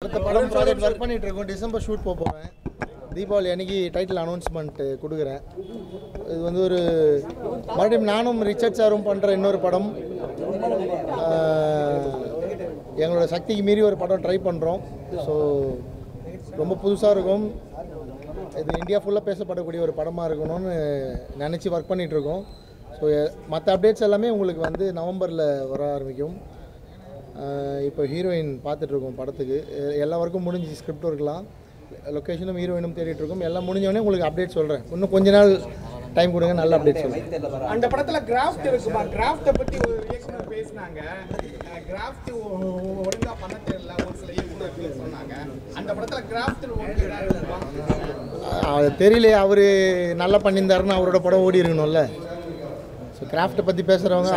அடுத்த படம் project work பண்ணிட்டு இருக்கோம். டிசம்பர் ஷூட் போகிறேன். தீபாவளி அன்னைக்கு டைட்டில் அனௌன்ஸ்மெண்ட் கொடுக்குறேன். இது வந்து ஒரு மறுபடியும் நானும் ரிச்சர்ட் சாரும் பண்ணுற இன்னொரு படம். எங்களோட சக்திக்கு மீறி ஒரு படம் ட்ரை பண்ணுறோம். ஸோ ரொம்ப புதுசாக இருக்கும். இது இந்தியா ஃபுல்லாக பேசப்படக்கூடிய ஒரு படமாக இருக்கணும்னு நினச்சி ஒர்க் பண்ணிகிட்ருக்கோம். ஸோ மற்ற அப்டேட்ஸ் எல்லாமே உங்களுக்கு வந்து நவம்பரில் வர ஆரம்பிக்கும். இப்போ ஹீரோயின் பார்த்துட்ருக்கோம். படத்துக்கு எல்லா ஒர்க்கும் முடிஞ்சு ஸ்கிரிப்ட் ஒர்க்லாம் லொக்கேஷனும் ஹீரோயினும் தேடிட்டுருக்கோம். எல்லாம் முடிஞ்சோடனே உங்களுக்கு அப்டேட் சொல்கிறேன். இன்னும் கொஞ்ச நாள் டைம் கொடுங்க, நல்ல அப்டேட் சொல்கிறேன். அந்த படத்தில் கிராஃப்ட் இருக்குமா? கிராஃப்ட்டை பற்றி ஒரு இயக்குனர் பேசினாங்க. கிராஃப்ட் ஒழுங்காக பண்ண தெரியல ஒரு சில இயக்குனர் சொன்னாங்க. அந்த படத்தில் கிராஃப்ட் தெரியலையே. அவர் நல்லா பண்ணியிருந்தாருன்னு அவரோட படம் ஓடி இருக்கணும்ல. ஸோ கிராஃப்டை பற்றி பேசுகிறவங்க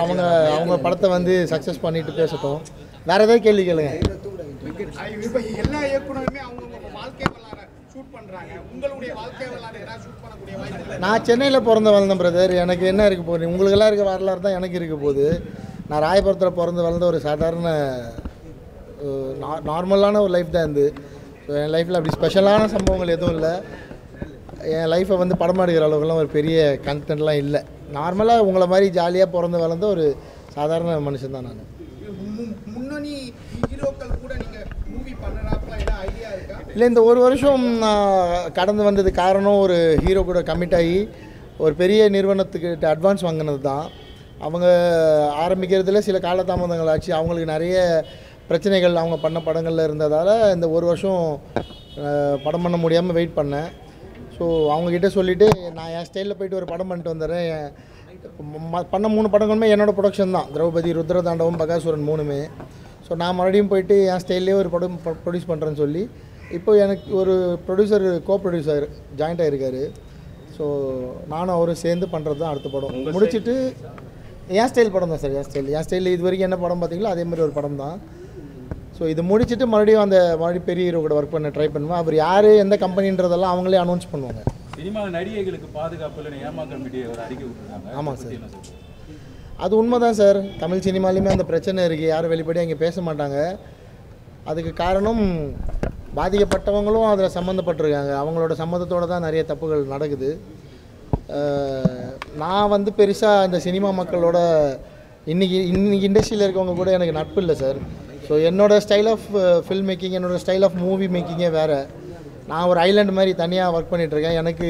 அவங்க படத்தை வந்து சக்ஸஸ் பண்ணிட்டு பேசட்டும். வேறு ஏதாவது கேள்வி கேளுங்க. இப்போ எல்லா இயக்குனருமே அவங்க வாழ்க்கை வரலாறு ஷூட் பண்ணுறாங்க. உங்களுடைய வாழ்க்கை வரலாறு ஏதாவது ஷூட் பண்ணக்கூடிய வாய்ப்பு? நான் சென்னையில் பிறந்து வளர்ந்தேன் பிரதர். எனக்கு என்ன இருக்க போகுது? உங்களுக்கெல்லாம் இருக்க வரலாறு தான் எனக்கு இருக்க போகுது. நான் ராயபுரத்தில் பிறந்து வளர்ந்த ஒரு சாதாரண நார்மலான ஒரு லைஃப் தான் இருந்து. ஸோ என் லைஃப்பில் அப்படி ஸ்பெஷலான சம்பவங்கள் எதுவும் இல்லை. என் லைஃப்பை வந்து படம் எடுக்கிற அளவுக்குலாம் ஒரு பெரிய கண்டென்ட்லாம் இல்லை. நார்மலாக உங்களை மாதிரி ஜாலியாக பிறந்து வளர்ந்த ஒரு சாதாரண மனுஷன் தான் நான். முன்னணி ஹீரோக்கள் கூட நீங்கள் மூவி பண்ணுறாப்பா ஏதாவது ஐடியா இருக்கா? இல்லை, இந்த ஒரு வருஷம் கடந்து வந்தது காரணம் ஒரு ஹீரோ கூட கமிட் ஆகி ஒரு பெரிய நிறுவனத்துக்கிட்ட அட்வான்ஸ் வாங்கினது தான். அவங்க ஆரம்பிக்கிறதுல சில காலதாமதங்கள் ஆச்சு. அவங்களுக்கு நிறைய பிரச்சனைகள் அவங்க பண்ண படங்களில் இருந்ததால் இந்த ஒரு வருஷம் படம் பண்ண முடியாமல் வெயிட் பண்ணேன். ஸோ அவங்கக்கிட்ட சொல்லிவிட்டு நான் என் ஸ்டைலில் போய்ட்டு ஒரு படம் பண்ணிட்டு வந்துடுறேன். பண்ண 3 படங்களுமே என்னோடய ப்ரொடக்ஷன் தான். திரௌபதி, ருத்ரதாண்டவம், பகாசுரன் 3மே. ஸோ நான் மறுபடியும் போயிட்டு என் ஸ்டைல்லே ஒரு படம் ப்ரொடியூஸ் பண்ணுறேன்னு சொல்லி இப்போ எனக்கு ஒரு ப்ரொடியூசர் ப்ரொடியூசர் ஜாயிண்ட் ஆகிருக்காரு. ஸோ நானும் அவரும் சேர்ந்து பண்ணுறது தான் அடுத்த படம். முடிச்சுட்டு என் ஸ்டைல் படம் தான் சார். என் ஸ்டைலில் இது வரைக்கும் என்ன படம் பார்த்தீங்களோ அதேமாதிரி ஒரு படம் தான். ஸோ இது முடிச்சுட்டு மறுபடியும் பெரிய ஹீரோ கூட ஒர்க் பண்ண ட்ரை பண்ணுவேன். அவர் யார், எந்த கம்பெனின்றதெல்லாம் அவங்களே அனௌன்ஸ் பண்ணுவாங்க. சினிமா நடிகைகளுக்கு பாதுகாப்பு இல்லை ஏமாற்றம் ஒரு அறிக்கை விட்டுருக்காங்க. ஆமாம் சார், அது உண்மை தான் சார். தமிழ் சினிமாலையுமே அந்த பிரச்சனை இருக்குது. யாரும் வெளிப்படையாக இங்கே பேச மாட்டாங்க. அதுக்கு காரணம் பாதிக்கப்பட்டவங்களும் அதில் சம்மந்தப்பட்டிருக்காங்க. அவங்களோட சம்மந்தத்தோடு தான் நிறைய தப்புகள் நடக்குது. நான் வந்து பெருசாக இந்த சினிமா மக்களோட இன்றைக்கி இண்டஸ்ட்ரியில் இருக்கவங்க கூட எனக்கு நட்பு இல்லை சார். ஸோ என்னோடய ஸ்டைல் ஆஃப் ஃபில்ம் மேக்கிங், என்னோடய ஸ்டைல் ஆஃப் மூவி மேக்கிங்கே வேறு. நான் ஒரு ஐலாண்ட் மாதிரி தனியாக ஒர்க் பண்ணிகிட்ருக்கேன். எனக்கு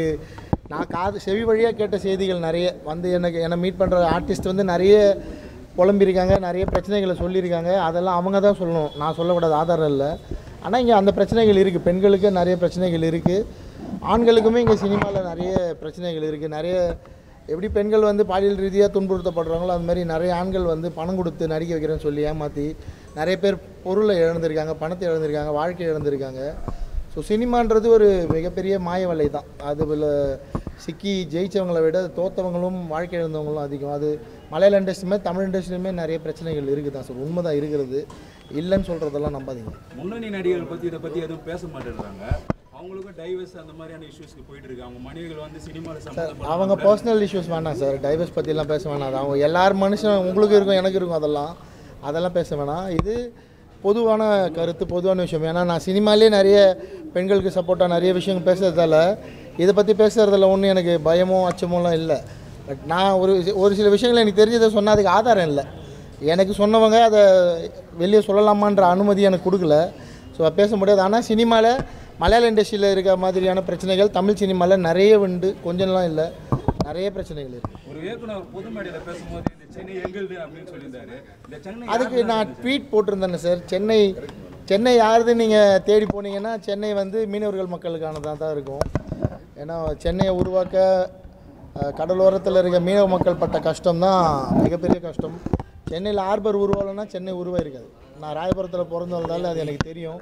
நான் செவி வழியாக கேட்ட செய்திகள் நிறைய வந்து என்னை மீட் பண்ணுற ஆர்டிஸ்ட் வந்து நிறைய புலம்பியிருக்காங்க, நிறைய பிரச்சனைகளை சொல்லியிருக்காங்க. அதெல்லாம் அவங்க தான் சொல்லணும், நான் சொல்லக்கூடாது, ஆதாரம் இல்லை. ஆனால் இங்கே அந்த பிரச்சனைகள் இருக்குது. பெண்களுக்கு நிறைய பிரச்சனைகள் இருக்குது. ஆண்களுக்குமே இங்கே சினிமாவில் நிறைய பிரச்சனைகள் இருக்குது. நிறைய எப்படி பெண்கள் வந்து பாலியல் ரீதியாக துன்புறுத்தப்படுறாங்களோ அது மாதிரி நிறைய ஆண்கள் வந்து பணம் கொடுத்து நடிக்க வைக்கிறேன்னு சொல்லி ஏமாற்றி நிறைய பேர் பொருளை இழந்திருக்காங்க, பணத்தை இழந்திருக்காங்க, வாழ்க்கை இழந்திருக்காங்க. ஸோ சினிமான்றது ஒரு மிகப்பெரிய மாய வலை தான். அதில் சிக்கி ஜெயித்தவங்களை விட தோற்றவங்களும் வாழ்க்கை இழந்தவங்களும் அதிகம். அது மலையாள இண்டஸ்ட்ரியுமே தமிழ் இண்டஸ்ட்ரியுமே நிறைய பிரச்சனைகள் இருக்குது தான் சார். உண்மை தான் இருக்கிறது, இல்லைன்னு சொல்கிறதெல்லாம் நம்பாதீங்க. முன்னணி நடிகர்கள் பற்றி இதை பற்றி எதுவும் பேச மாட்டேங்கிறாங்க. அவங்களுக்கும் டைவர்ஸ் அந்த மாதிரியான இஷ்யூஸ்க்கு போயிட்டு இருக்கு. அவங்க மனைவிகள் வந்து சினிமாவில் சார் அவங்க பர்சனல் இஷ்யூஸ் வேணாம் சார். டைவர்ஸ் பற்றிலாம் பேச வேணாம். அது அவங்க எல்லார் மனுஷன், உங்களுக்கு இருக்கும் எனக்கு இருக்கும், அதெல்லாம் பேச வேணாம். இது பொதுவான கருத்து, பொதுவான விஷயம். ஏன்னா நான் சினிமாலே நிறைய பெண்களுக்கு சப்போர்ட்டாக நிறைய விஷயங்கள் பேசுகிறதால இதை பற்றி பேசுகிறதில்ல ஒன்றும் எனக்கு பயமோ அச்சமோலாம் இல்லை. பட் நான் ஒரு சில விஷயங்கள் எனக்கு தெரிஞ்சதை சொன்னால் அதுக்கு ஆதாரம் இல்லை. எனக்கு சொன்னவங்க அதை வெளியே சொல்லலாமான்ற அனுமதி எனக்கு கொடுக்கல. ஸோ பேச முடியாது. ஆனால் சினிமாவில் மலையாள இண்டஸ்ட்ரியில் இருக்க மாதிரியான பிரச்சனைகள் தமிழ் சினிமாவில் நிறைய உண்டு. கொஞ்சம்லாம் இல்லை, நிறைய பிரச்சனைகள் இருக்குது. ஒரு இயக்குனர் பொது மேடையில் பேசும்போது இந்த சென்னை எங்களுது அப்படின்னு சொல்லியிருந்தாரு. இந்த சென்னை அதுக்கு நான் ட்வீட் போட்டிருந்தேன் சார். சென்னை யாருது நீங்கள் தேடி போனீங்கன்னா சென்னை வந்து மீனவர்கள் மக்களுக்கானதாக தான் இருக்கும். ஏன்னா சென்னையை உருவாக்க கடலோரத்தில் இருக்க மீனவ மக்கள் பட்ட கஷ்டம் தான் மிகப்பெரிய கஷ்டம். சென்னையில் ஹார்பர் உருவாகலைன்னா சென்னை உருவாயிருக்காது. நான் ராயபுரத்தில் பிறந்து வந்தாலும் அது எனக்கு தெரியும்.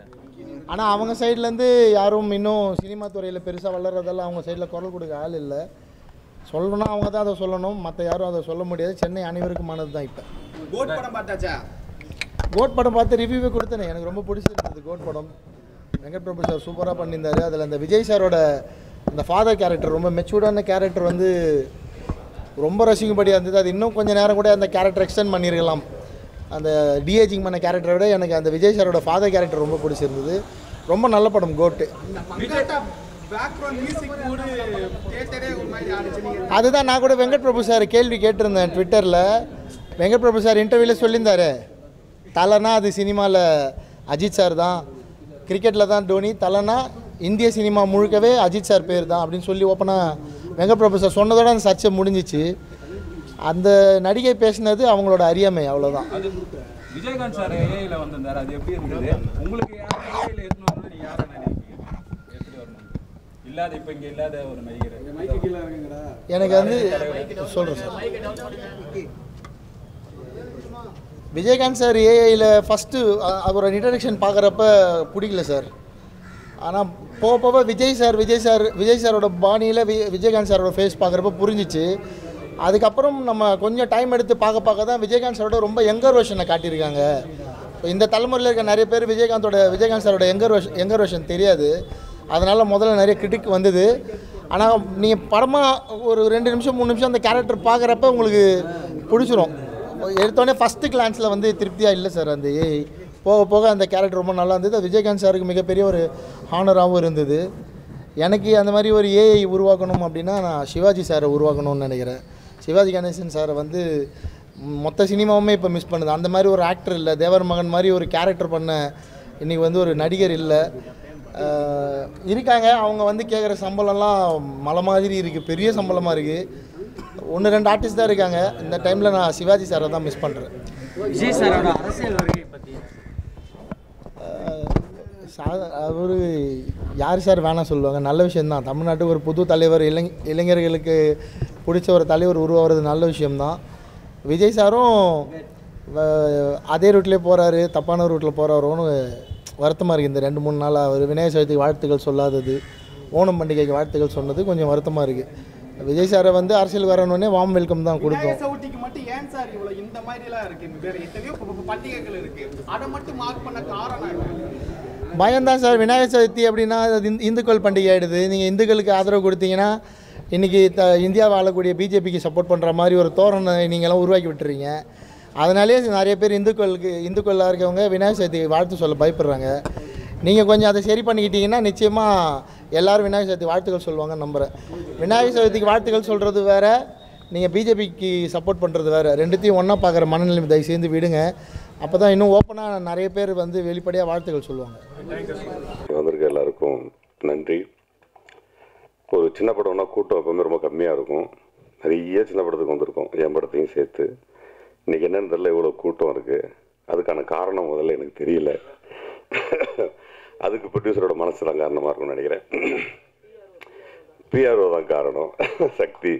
ஆனால் அவங்க சைட்லேருந்து யாரும் இன்னும் சினிமா துறையில் பெருசாக வளர்றதெல்லாம் அவங்க சைடில் குரல் கொடுக்க ஆள் இல்லை. சொல்லணும்னா அவங்க தான் அதை சொல்லணும், மற்ற யாரும் அதை சொல்ல முடியாது. சென்னை அனைவருக்குமானது தான். இப்போ கோட் படம் பார்த்தாச்சா? கோட் படம் பார்த்து ரிவ்யூவே கொடுத்தேனே. எனக்கு ரொம்ப பிடிச்சிருந்தது கோட் படம். வெங்கட் பிரபு சார் சூப்பராக பண்ணியிருந்தார். அதில் அந்த விஜய் சாரோட அந்த ஃபாதர் கேரக்டர், ரொம்ப மெச்சூர்டான கேரக்டர் வந்து ரொம்ப ரசிக்கும்படியாக இருந்தது. அது இன்னும் கொஞ்சம் நேரம் கூட அந்த கேரக்டர் எக்ஸ்டெண்ட் பண்ணியிருக்கலாம். அந்த டிஏஜிங் பண்ண கேரக்டரை விட எனக்கு அந்த விஜய் சாரோட ஃபாதர் கேரக்டர் ரொம்ப பிடிச்சிருந்தது. ரொம்ப நல்ல படம் கோட்டு. அதுதான் நான் கூட வெங்கட் பிரபு சார் கேள்வி கேட்டிருந்தேன் ட்விட்டரில். வெங்கட் பிரபு சார் இன்டர்வியூவில் சொல்லியிருந்தார், தலைனா அது சினிமாவில் அஜித் சார் தான், கிரிக்கெட்டில் தான் டோனி, தலைனா இந்திய சினிமா முழுக்கவே அஜித் சார் பேர் தான் அப்படின்னு சொல்லி ஓப்பனாக வெங்கட் பிரபு சார் சொன்னதோட அந்த சர்ச்சை முடிஞ்சிச்சு. அந்த நடிகை பேசினது அவங்களோட அறியாமை, அவ்வளோதான். விஜயகாந்த் சார் ஏஐல வந்திருந்தார், அது எப்படி இருந்தது உங்களுக்கு? ஏஐல ஏற்றணும்னா நீ யாரை நினைக்கிறீங்க? எப்படி வரணும்? இல்லாத இப்போ இங்கே இல்லாத ஒரு நடிகர் எனக்கு வந்து சொல்கிறேன் சார். விஜயகாந்த் சார் ஏஐயில் ஃபஸ்ட்டு அவரோட இன்ட்ரடக்ஷன் பார்க்குறப்ப பிடிக்கல சார். ஆனால் போக போக விஜய் சாரோட பாணியில் விஜயகாந்த் சாரோட ஃபேஸ் பார்க்குறப்ப புரிஞ்சிச்சு. அதுக்கப்புறம் நம்ம கொஞ்சம் டைம் எடுத்து பார்க்க தான் விஜயகாந்த் சாரோட ரொம்ப யங்கர் வெர்ஷனை காட்டியிருக்காங்க. இப்போ இந்த தலைமுறையில் இருக்க நிறைய பேர் விஜயகாந்த் சாரோட யங்கர் வெர்ஷன் தெரியாது. அதனால் முதல்ல நிறைய கிரிட்டிக் வந்தது. ஆனால் நீங்கள் படமாக ஒரு 2 நிமிஷம் 3 நிமிஷம் அந்த கேரக்டர் பார்க்குறப்ப உங்களுக்கு பிடிச்சிரும். எடுத்தோடனே ஃபஸ்ட்டு கிளான்ஸில் வந்து திருப்தியாக இல்லை சார். அந்த ஏஐ போக போக அந்த கேரக்டர் ரொம்ப நல்லா இருந்தது. விஜயகாந்த் சாருக்கு மிகப்பெரிய ஒரு ஹானராகவும் இருந்தது. எனக்கு அந்த மாதிரி ஒரு ஏஐ உருவாக்கணும் அப்படின்னா நான் சிவாஜி சாரை உருவாக்கணும்னு நினைக்கிறேன். சிவாஜி கணேசன் சாரை வந்து மொத்த சினிமாவுமே இப்போ மிஸ் பண்ணுது. அந்த மாதிரி ஒரு ஆக்டர் இல்லை. தேவர் மகன் மாதிரி ஒரு கேரக்டர் பண்ண இன்றைக்கி வந்து ஒரு நடிகர் இல்லை. இருக்காங்க, அவங்க வந்து கேட்குற சம்பளம்லாம் மலை மாதிரி இருக்குது, பெரிய சம்பளமாக இருக்குது. 1-2 ஆர்டிஸ்ட் தான் இருக்காங்க. இந்த டைமில் நான் சிவாஜி சாரை தான் மிஸ் பண்ணுறேன். விஜய் சாரோட அரசியல் வருகை பற்றி அவர் யார் சார் வேணாம் சொல்லுவாங்க? நல்ல விஷயந்தான். தமிழ்நாட்டுக்கு ஒரு புது தலைவர், இளைஞர்களுக்கு பிடிச்ச ஒரு தலைவர் உருவாகிறது நல்ல விஷயம்தான். விஜய் சாரும் அதே ரூட்லேயே போகிறாரு, தப்பான ரூட்டில் போகிறாரோன்னு வருத்தமாக இருக்குது. இந்த 2-3 நாளாக அவர் விநாயகர் சதுர்த்திக்கு வாழ்த்துக்கள் சொல்லாதது, ஓணம் பண்டிகைக்கு வாழ்த்துக்கள் சொன்னது கொஞ்சம் வருத்தமாக இருக்குது. விஜய் சாரை வந்து அரசியல் வரணுன்னே வார்ம் வெல்கம் தான் கொடுத்தோம். சவுட்டிக்கு மட்டும் ஏன் சார் இவ்வளோ இந்த மாதிரிலாம் இருக்குது? வேறு எத்தனையோ பண்டிகைகள் இருக்குது, அதை மட்டும் மார்க் பண்ண காரணம் பயம்தான் சார். விநாயகர் சதுர்த்தி அப்படின்னா அது இந்துக்கள் பண்டிகை ஆகிடுது. நீங்கள் இந்துக்களுக்கு ஆதரவு கொடுத்தீங்கன்னா இன்றைக்கி இந்தியாவை ஆளக்கூடிய பிஜேபிக்கு சப்போர்ட் பண்ணுற மாதிரி ஒரு தோரணை நீங்களாம் உருவாக்கி விட்டுறீங்க. அதனாலே நிறைய பேர் இந்துக்களாக இருக்கவங்க விநாயகர் சதுர்த்தி வாழ்த்து சொல்ல பயப்படுறாங்க. நீங்கள் கொஞ்சம் அதை சரி பண்ணிக்கிட்டீங்கன்னா நிச்சயமாக எல்லோரும் விநாயகர் சதுர்த்தி வாழ்த்துக்கள் சொல்லுவாங்கன்னு நம்புகிறேன். விநாயகர் சதுர்த்திக்கு வாழ்த்துக்கள் சொல்கிறது வேறு, நீங்கள் பிஜேபிக்கு சப்போர்ட் பண்ணுறது வேறு. ரெண்டுத்தையும் ஒன்றா பார்க்குற மனநிலைமை தயவு சேர்ந்து விடுங்க. அப்போ தான் இன்னும் ஓப்பனாக நிறைய பேர் வந்து வெளிப்படையாக வாழ்த்துக்கள் சொல்லுவாங்க. வந்திருக்க எல்லாருக்கும் நன்றி. ஒரு சின்ன படம்னா கூட்டம் எப்பவுமே ரொம்ப கம்மியாக இருக்கும். நிறைய சின்ன படத்துக்கு வந்திருக்கோம், என் படத்தையும் சேர்த்து. இன்றைக்கி என்னென்னு தெரியல, இவ்வளோ கூட்டம் இருக்குது. அதுக்கான காரணம் முதல்ல எனக்கு தெரியல. அதுக்கு ப்ரொடியூசரோட மனசு தான் காரணமாக இருக்கும்னு நினைக்கிறேன். பிஆர்ஓ தான் காரணம், சக்தி.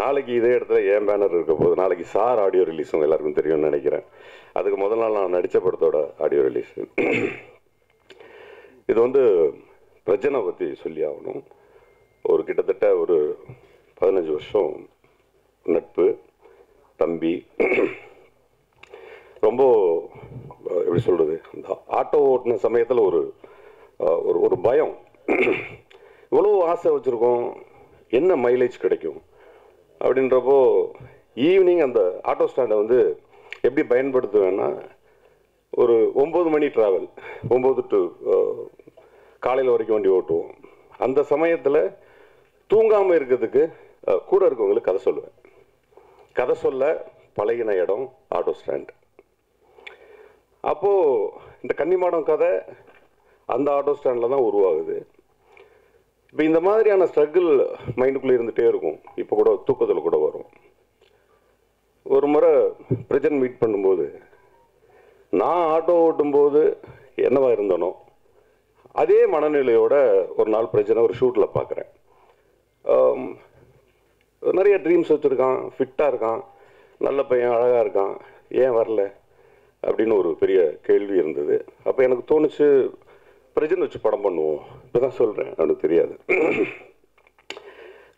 நாளைக்கு இதே இடத்துல ஏன் பேனர் இருக்க போது, நாளைக்கு சார் ஆடியோ ரிலீஸ் உங்கள் எல்லாருக்கும் தெரியும்னு நினைக்கிறேன். அதுக்கு முதல் நாள் நான் நடித்த படத்தோட ஆடியோ ரிலீஸ். இது வந்து பிரஜனை பற்றி சொல்லி ஆகணும். ஒரு கிட்டத்தட்ட ஒரு 15 வருஷம் நட்பு, தம்பி. ரொம்ப எப்படி சொல்கிறது, இந்த ஆட்டோ ஓட்டின சமயத்தில் ஒரு ஒரு பயம். இவ்வளோ ஆசை வச்சுருக்கோம், என்ன மைலேஜ் கிடைக்கும் அப்படின்றப்போ ஈவினிங் அந்த ஆட்டோ ஸ்டாண்டை வந்து எப்படி பயன்படுத்துவேன்னா, ஒரு 9 மணி ட்ராவல், 9 to காலையில் வரைக்கும் வண்டி ஓட்டுவோம். அந்த சமயத்தில் தூங்காமல் இருக்கிறதுக்கு கூட இருக்கவங்களுக்கு கதை சொல்லுவேன். கதை சொல்ல பழகின இடம் ஆட்டோ ஸ்டாண்ட். அப்போது இந்த கன்னிமாடம் கதை அந்த ஆட்டோ ஸ்டாண்டில் தான் உருவாகுது. இப்போ இந்த மாதிரியான ஸ்ட்ரகிள் மைண்டுக்குள்ளே இருந்துகிட்டே இருக்கும். இப்போ கூட தூக்கத்தில் கூட வரும். ஒரு முறை பிரஜன் மீட் பண்ணும்போது நான் ஆட்டோ ஓட்டும்போது என்னவா இருந்தனோ அதே மனநிலையோட ஒரு நாள் பிரஜனை ஒரு ஷூட்டில் பார்க்குறேன். நிறைய ட்ரீம்ஸ் வச்சுருக்கான், ஃபிட்டாக இருக்கான், நல்ல பையன், அழகாக இருக்கான், ஏன் வரல அப்படின்னு ஒரு பெரிய கேள்வி இருந்தது. அப்போ எனக்கு தோணுச்சு, பிரஜன் வச்சு படம் பண்ணுவோம். இப்போ தான் சொல்கிறேன், அவனுக்கு தெரியாது.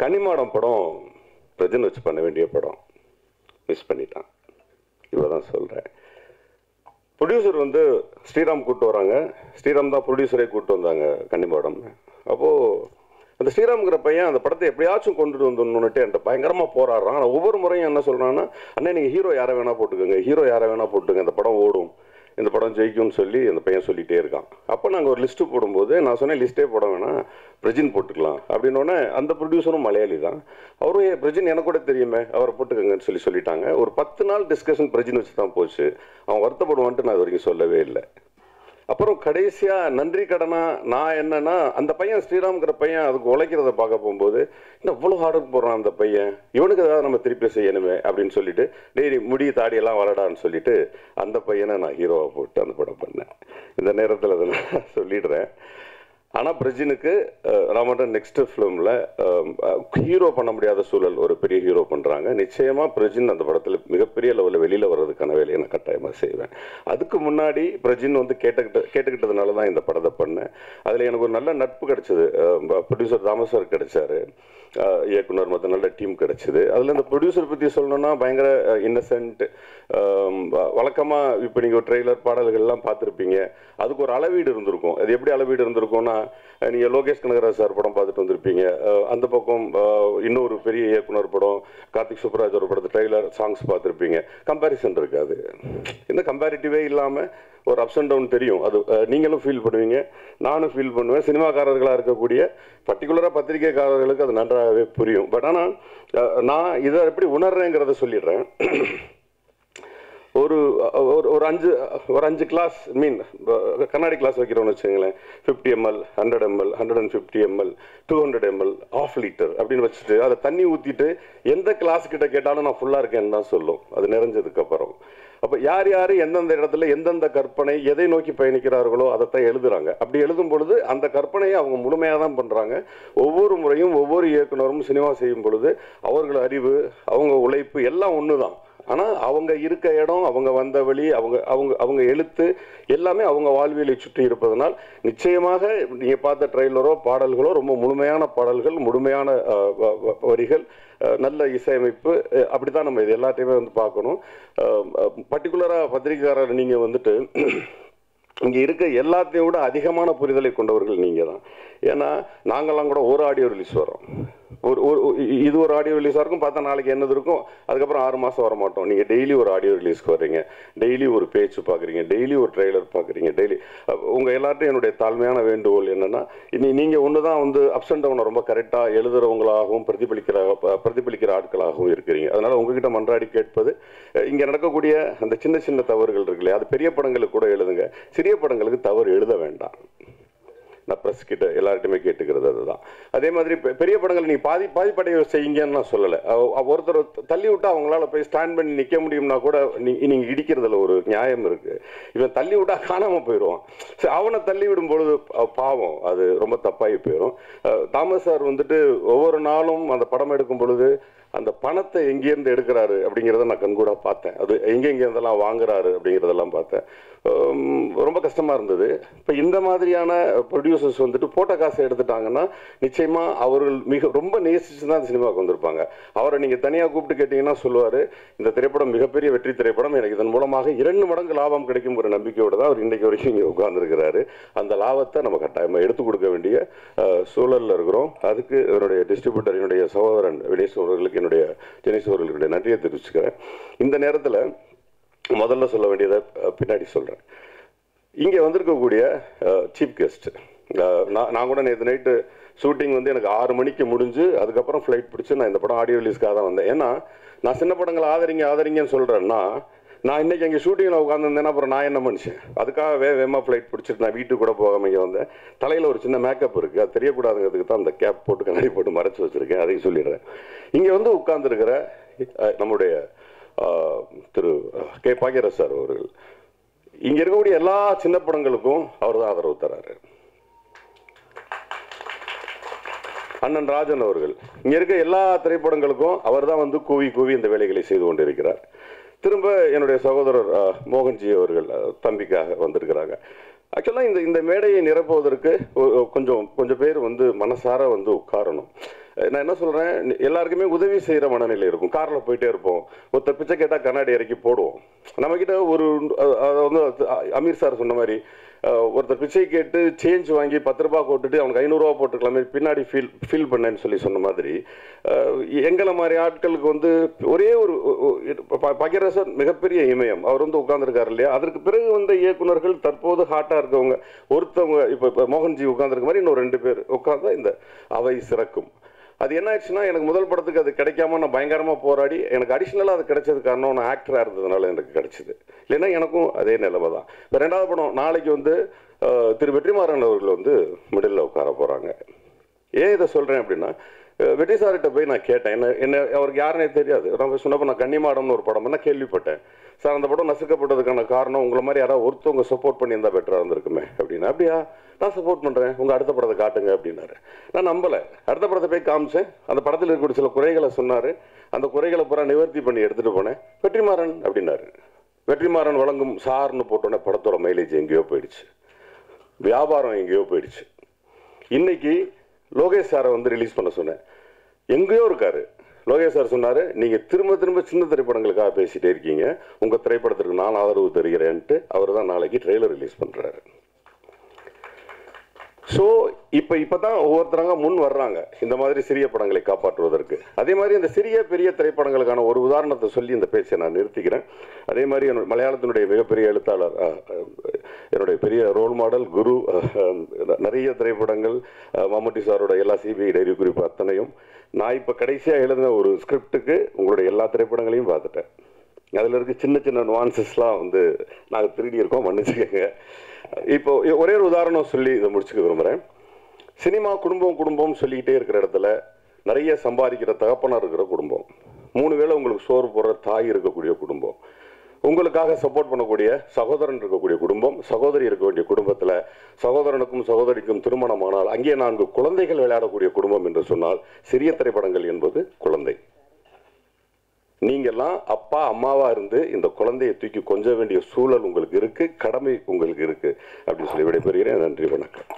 கன்னிமாடம் படம் பிரஜன் வச்சு பண்ண வேண்டிய படம், மிஸ் பண்ணிட்டான். இவ்வளோ தான் சொல்கிறேன். ப்ரொடியூசர் வந்து ஸ்ரீராம் கூப்பிட்டு வராங்க. ஸ்ரீராம் தான் ப்ரொடியூசரே கூப்பிட்டு வந்தாங்க கன்னிமாடம். அப்போது அந்த ஸ்ரீராம்ங்கிற பையன் அந்த படத்தை எப்படியாச்சும் கொண்டுட்டு வந்துடணுன்னுட்டு என்கிட்ட பயங்கரமாக போராடுறான். ஆனால் ஒவ்வொரு முறையும் என்ன சொல்கிறான்னா, அண்ணே நீங்கள் ஹீரோ யாரை வேணால் போட்டுக்கோங்க, ஹீரோ யாரை வேணால் போட்டுங்க, இந்த படம் ஓடும், இந்த படம் ஜெயிக்கும்னு சொல்லி அந்த பையன் சொல்லிகிட்டே இருக்கான். அப்போ நாங்கள் ஒரு லிஸ்ட்டு போடும்போது நான் சொன்னேன், லிஸ்ட்டே போட வேணாம், பிரஜின் போட்டுக்கலாம் அப்படின்னோடனே அந்த ப்ரொடியூசரும் மலையாளி தான், அவரும் பிரஜின் எனக்கு கூட தெரியுமே, அவரை போட்டுக்கங்கன்னு சொல்லிட்டாங்க. ஒரு 10 நாள் டிஸ்கஷன் பிரஜின் வச்சு தான் போச்சு. அவன் வருத்தப்படுவான்ட்டு நான் இது வரைக்கும் சொல்லவே இல்லை. அப்புறம் கடைசியாக நன்றி கடனா நான் என்னன்னா, அந்த பையன் ஸ்ரீராம்ங்கிற பையன் அதுக்கு உழைக்கிறத பார்க்க போகும்போது, இன்னும் இவ்வளோ ஹார்ட் போடுறான் அந்த பையன், இவனுக்கு ஏதாவது நம்ம திருப்பி செய்யணுமே அப்படின்னு சொல்லிட்டு, டெய்லி முடி தாடியெல்லாம் வளடான்னு சொல்லிட்டு அந்த பையனை நான் ஹீரோவை போட்டு அந்த படம் பண்ணேன். இந்த நேரத்தில் அதை நான் சொல்லிடுறேன். ஆனால் பிரஜினுக்கு ராமன் நெக்ஸ்ட் ஃபிலிமில் ஹீரோ பண்ண முடியாத சூழல், ஒரு பெரிய ஹீரோ பண்ணுறாங்க. நிச்சயமாக பிரஜின் அந்த படத்தில் மிகப்பெரிய லெவலில் வெளியில் வர்றதுக்கான வேலையை நான் கட்டாயமாக செய்வேன். அதுக்கு முன்னாடி பிரஜின் வந்து கேட்டுக்கிட்டதுனால தான் இந்த படத்தை பண்ணேன். அதில் எனக்கு ஒரு நல்ல நட்பு கிடச்சிது. ப்ரொடியூசர் தாமஸ் சார் கிடைச்சாரு, இயக்குனர் மற்ற நல்ல டீம் கிடச்சிது. அதில் இந்த ப்ரொடியூசர் பற்றி சொல்லணும்னா பயங்கர இன்னசென்ட். வழக்கமாக இப்போ நீங்கள் ஒரு ட்ரெய்லர் பாடல்கள்லாம் பார்த்துருப்பீங்க, அதுக்கு ஒரு அளவீடு இருந்திருக்கும். அது எப்படி அளவீடு இருந்திருக்கும்னா, நீங்கள் லோகேஷ் கனகராஜ் சார் படம் பார்த்துட்டு வந்திருப்பீங்க, அந்த பக்கம் இன்னொரு பெரிய இயக்குனர் படம் கார்த்திக் சுப்ராஜ் ஒரு படத்தை ட்ரெய்லர் சாங்ஸ் பார்த்துருப்பீங்க. கம்பேரிசன் இருக்காது. இந்த கம்பேரிட்டிவே இல்லாமல் ஒரு அப்ஸ் அண்ட் டவுன் தெரியும். அது நீங்களும் ஃபீல் பண்ணுவீங்க, நானும் ஃபீல் பண்ணுவேன். சினிமாக்காரர்களாக இருக்கக்கூடிய பர்டிகுலராக பத்திரிகைக்காரர்களுக்கு அது நன்றாகவே புரியும். பட் ஆனால் நான் இதை எப்படி உணர்றேங்கிறத சொல்லிடுறேன். ஒரு அஞ்சு கிளாஸ் கண்ணாடி கிளாஸ் வைக்கிறோன்னு வச்சுங்களேன். 50 ml, 100 ml, 150 ml, 200 ml, 1/2 liter அப்படின்னு வச்சுட்டு அதை தண்ணி ஊற்றிட்டு எந்த கிளாஸ் கிட்ட கேட்டாலும் நான் ஃபுல்லாக இருக்கேன்னு தான் சொல்லும், அது நிறைஞ்சதுக்கப்புறம். அப்போ யார் யார் எந்தெந்த இடத்துல எந்தெந்த கற்பனை எதை நோக்கி பயணிக்கிறார்களோ அதைத்தான் எழுதுறாங்க. அப்படி எழுதும் பொழுது அந்த கற்பனையை அவங்க முழுமையாக தான் பண்ணுறாங்க. ஒவ்வொரு முறையும் ஒவ்வொரு இயக்குனரும் சினிமா செய்யும் பொழுது அவர்கள் அறிவு, அவங்க உழைப்பு எல்லாம் ஒன்று தான். ஆனால் அவங்க இருக்க இடம், அவங்க வந்த வழி, அவங்க எழுத்து எல்லாமே அவங்க வாழ்வியலை சுற்றி இருப்பதனால் நிச்சயமாக நீங்கள் பார்த்த ட்ரெய்லரோ பாடல்களோ ரொம்ப முழுமையான பாடல்கள், முழுமையான வரிகள், நல்ல இசையமைப்பு. அப்படி தான் நம்ம இது எல்லாத்தையுமே வந்து பார்க்கணும். பர்டிகுலராக பத்திரிகைக்காரர் நீங்கள் வந்துட்டு இங்கே இருக்க எல்லாத்தையும் விட அதிகமான புரிதலை கொண்டவர்கள் நீங்கள் தான். ஏன்னா நாங்கள்லாம் கூட ஒரு ஆடியோ ரிலீஸ் வரோம், இது ஒரு ஆடியோ ரிலீஸாக இருக்கும், பார்த்தா நாளைக்கு என்னது இருக்கும், அதுக்கப்புறம் 6 மாதம் வர மாட்டோம். நீங்கள் டெய்லி ஒரு ஆடியோ ரிலீஸ்க்கு வர்றீங்க, டெய்லி ஒரு பேச்சு பார்க்குறீங்க, டெய்லி ஒரு ட்ரெய்லர் பார்க்குறீங்க, டெய்லி. உங்கள் எல்லார்ட்டையும் என்னுடைய தாழ்மையான வேண்டுகோள் என்னென்னா, நீங்கள் ஒன்று தான் வந்து அப்ஸ் அண்ட் டவுனை ரொம்ப கரெக்டாக எழுதுறவங்களாகவும் பிரதிபலிக்கிற ஆட்களாகவும் இருக்கிறீங்க. அதனால் உங்ககிட்ட மன்றாடி கேட்பது, இங்கே நடக்கக்கூடிய அந்த சின்ன சின்ன தவறுகள் இருக்குல்லையா, அது பெரிய படங்களுக்கு கூட எழுதுங்க, சிறிய படங்களுக்கு தவறு எழுத வேண்டாம். நான் ப்ரெஸ் கிட்ட எல்லார்ட்டையுமே கேட்டுக்கிறது அதுதான். அதே மாதிரி பெரிய படங்கள் நீங்கள் பாதிப்படைய செய்யுங்கன்னு நான் சொல்லலை. ஒருத்தர் தள்ளி விட்டா அவங்களால போய் ஸ்டாண்ட் பண்ணி நிற்க முடியும்னா கூட நீங்கள் இடிக்கிறதுல ஒரு நியாயம் இருக்குது. இவன் தள்ளி விட்டா காணாமல் போயிடுவான். சரி, அவனை தள்ளி விடும் பொழுது பாவம், அது ரொம்ப தப்பாகி போயிடும். தாமஸ் சார் வந்துட்டு ஒவ்வொரு நாளும் அந்த படம் எடுக்கும் பொழுது அந்த பணத்தை எங்கேருந்து எடுக்கிறாரு அப்படிங்கிறத நான் கண்கூட பார்த்தேன். அது எங்கெங்கேருந்தெல்லாம் வாங்குறாரு அப்படிங்கிறதெல்லாம் பார்த்தேன். ரொம்ப கஷ்டமாக இருந்தது. இப்போ இந்த மாதிரியான ப்ரொடியூசர்ஸ் வந்துட்டு போட்ட காசை எடுத்துட்டாங்கன்னா நிச்சயமாக அவர்கள் ரொம்ப நேசிச்சு தான் அந்த சினிமாவுக்கு வந்திருப்பாங்க. அவரை நீங்கள் தனியாக கூப்பிட்டு கேட்டிங்கன்னா சொல்லுவார், இந்த திரைப்படம் மிகப்பெரிய வெற்றி திரைப்படம், எனக்கு இதன் மூலமாக 2 மடங்கு லாபம் கிடைக்கும் ஒரு நம்பிக்கையோடு தான் அவர் இன்றைக்கு வரைக்கும் இங்கே உட்கார்ந்துருக்கிறாரு. அந்த லாபத்தை நம்ம கட்டாயமாக எடுத்துக் கொடுக்க வேண்டிய சூழலில் இருக்கிறோம். அதுக்கு என்னுடைய டிஸ்ட்ரிபியூட்டர், என்னுடைய சகோதரன் வினேஷ் அவர்களுக்கு, என்னுடைய ஜெனிஸ் அவர்களுடைய நன்றியை தெரிவிச்சுக்கிறேன். இந்த நேரத்தில் முதல்ல சொல்ல வேண்டியதை பின்னாடி சொல்கிறேன். இங்கே வந்திருக்கக்கூடிய சீஃப் கெஸ்ட், நான் கூட நேற்று நைட்டு ஷூட்டிங் வந்து எனக்கு 6 மணிக்கு முடிஞ்சு அதுக்கப்புறம் ஃப்ளைட் பிடிச்சி நான் இந்த படம் ஆடியோ ரிலீஸ்க்காக தான் வந்தேன். ஏன்னா நான் சின்ன படங்களை ஆதரிங்கன்னு சொல்கிறேன்னா, நான் இன்றைக்கி எங்கள் ஷூட்டிங்கில் உட்காந்துருந்தேன்னா அப்புறம் நான் என்ன மனுஷன், அதுக்காக வேகமாக ஃப்ளைட் பிடிச்சிட்டு நான் வீட்டுக்கு கூட போகாமல் இங்கே வந்தேன். தலையில் ஒரு சின்ன மேக்கப் இருக்குது, அது தெரியக்கூடாதுங்கிறதுக்கு தான் அந்த கேப் போட்டு கண்ணாடி போட்டு மறைச்சி வச்சுருக்கேன், அதையும் சொல்லிடுறேன். இங்கே வந்து உட்கார்ந்துருக்கிற நம்முடைய திரு கே பாக்யராஜ் சார் அவர்கள், இங்கே இருக்கக்கூடிய எல்லா சின்ன படங்களுக்கும் அவர் தான் ஆதரவு தராரு. அண்ணன் ராஜன் அவர்கள், இங்கே இருக்க எல்லா திரைப்படங்களுக்கும் அவர் தான் வந்து கூவி இந்த வேலைகளை செய்து கொண்டிருக்கிறார். திரும்ப என்னுடைய சகோதரர் மோகன்ஜி அவர்கள் தம்பிக்காக வந்திருக்கிறாங்க. ஆக்சுவலாக இந்த மேடையை நிரப்புவதற்கு கொஞ்சம் பேர் வந்து மனசார வந்து உட்காரணும். நான் என்ன சொல்கிறேன், எல்லாருக்குமே உதவி செய்கிற மனநிலை இருக்கும். காரில் போயிட்டே இருப்போம், ஒருத்தர் பிச்சை கேட்டால் கண்ணாடி இறக்கி போடுவோம். நம்மக்கிட்ட அதை வந்து அமீர் சார் சொன்ன மாதிரி ஒருத்தர் பிச்சை கேட்டு சேஞ்ச் வாங்கி 10 ரூபா போட்டுட்டு அவனுக்கு 500 ரூபா போட்டுக்கலாமே பின்னாடி ஃபீல் பண்ணேன்னு சொல்லி சொன்ன மாதிரி எங்களை மாதிரி ஆட்களுக்கு வந்து ஒரே ஒரு பகிரசன் மிகப்பெரிய இமயம் அவர் வந்து உட்கார்ந்துருக்காரு இல்லையா. அதற்கு பிறகு வந்த இயக்குனர்கள் தற்போது ஹாட்டாக இருக்கவங்க ஒருத்தவங்க இப்போ மோகன்ஜி உட்கார்ந்துருக்க மாதிரி இன்னும் 2 பேர் உட்கார்ந்தா இந்த அவை சிறக்கும். அது என்ன ஆயிடுச்சுன்னா எனக்கு முதல் படத்துக்கு அது கிடைக்காம நான் பயங்கரமாக போராடி எனக்கு அடிஷ்னலாக அது கிடைச்சது காரணம் நான் ஆக்டராக இருந்ததுனால எனக்கு கிடைச்சிது. இல்லைன்னா எனக்கும் அதே நிலைமை தான். இப்போ 2வது படம் நாளைக்கு வந்து திரு வெற்றிமாறன் அவர்கள் வந்து மிடில் உட்கார போகிறாங்க. ஏன் இதை சொல்கிறேன் அப்படின்னா வெற்றி சார்கிட்ட போய் நான் கேட்டேன். என்ன அவருக்கு யாருன்னே தெரியாது. நான் போய் சொன்னப்போ நான் கன்னிமாடம்னு ஒரு படம் நான் கேள்விப்பட்டேன். சார் அந்த படம் நசுக்கப்பட்டதுக்கான காரணம் உங்களை மாதிரி யாராவது ஒருத்தவங்க சப்போர்ட் பண்ணியிருந்தா பெட்டராக இருந்திருக்குமே அப்படின்னா. அப்படியா, நான் சப்போர்ட் பண்ணுறேன், உங்கள் அடுத்த படத்தை காட்டுங்க அப்படின்னாரு. நான் நம்பலை. அடுத்த படத்தை போய் காமிச்சேன். அந்த படத்தில் இருக்கக்கூடிய சில குறைகளை சொன்னார். அந்த குறைகளை பூரா நிவர்த்தி பண்ணி எடுத்துகிட்டு போனேன். வெற்றிமாறன் அப்படின்னாரு. வெற்றிமாறன் வழங்கும் சார்னு போட்டோன்னே படத்தோட மைலேஜ் எங்கேயோ போயிடுச்சு, வியாபாரம் எங்கேயோ போயிடுச்சு. இன்னைக்கு லோகேஷ் சாரை வந்து ரிலீஸ் பண்ண சொன்னேன். எங்கேயோ இருக்காரு. லோகேஷ் சார் சொன்னார், நீங்கள் திரும்ப சின்ன திரைப்படங்களுக்காக பேசிகிட்டே இருக்கீங்க, உங்கள் திரைப்படத்திற்கு நான் ஆதரவு தருகிறேன்ட்டு அவர் தான் நாளைக்கு ட்ரெய்லர் ரிலீஸ் பண்ணுறாரு. ஸோ இப்போ தான் ஒவ்வொருத்தராங்க முன் வர்றாங்க இந்த மாதிரி சிறிய படங்களை காப்பாற்றுவதற்கு. அதே மாதிரி இந்த சிறிய பெரிய திரைப்படங்களுக்கான ஒரு உதாரணத்தை சொல்லி இந்த பேச்சை நான் நிறுத்திக்கிறேன். அதே மாதிரி மலையாளத்தினுடைய மிகப்பெரிய எழுத்தாளர், என்னுடைய பெரிய ரோல் மாடல் குரு, நிறைய திரைப்படங்கள், மம்முட்டி சாரோட எல்லா சிபிஐ டைரி குறிப்பு அத்தனையும் நான் இப்போ கடைசியாக எழுதின ஒரு ஸ்கிரிப்டுக்கு உங்களுடைய எல்லா திரைப்படங்களையும் பார்த்துட்டேன். அதில் இருக்க சின்ன நுவான்சஸ்லாம் வந்து நாங்கள் திருடி இருக்கோம், மன்னிச்சுக்கோங்க. இப்போ ஒரே ஒரு உதாரணம் சொல்லி இதை முடிச்சுக்க விரும்புகிறேன். சினிமா குடும்பம் சொல்லிக்கிட்டே இருக்கிற இடத்துல நிறைய சம்பாதிக்கிற தகப்பனார் இருக்கிற குடும்பம், 3 வேளை உங்களுக்கு சோறு போடுற தாய் இருக்கக்கூடிய குடும்பம், உங்களுக்காக சப்போர்ட் பண்ணக்கூடிய சகோதரன் இருக்கக்கூடிய குடும்பம், சகோதரி இருக்க வேண்டிய குடும்பத்தில் சகோதரனுக்கும் சகோதரிக்கும் திருமணமானால் அங்கே 4 குழந்தைகள் விளையாடக்கூடிய குடும்பம் என்று சொன்னால் சிறிய திரைப்படங்கள் என்பது குழந்தை. நீங்கள்லாம் அப்பா அம்மாவாக இருந்து இந்த குழந்தையை தூக்கி கொஞ்ச வேண்டிய சூழல் உங்களுக்கு இருக்குது, கடமை உங்களுக்கு இருக்குது அப்படின்னு சொல்லி விடைபெறுகிறேன். நன்றி, வணக்கம்.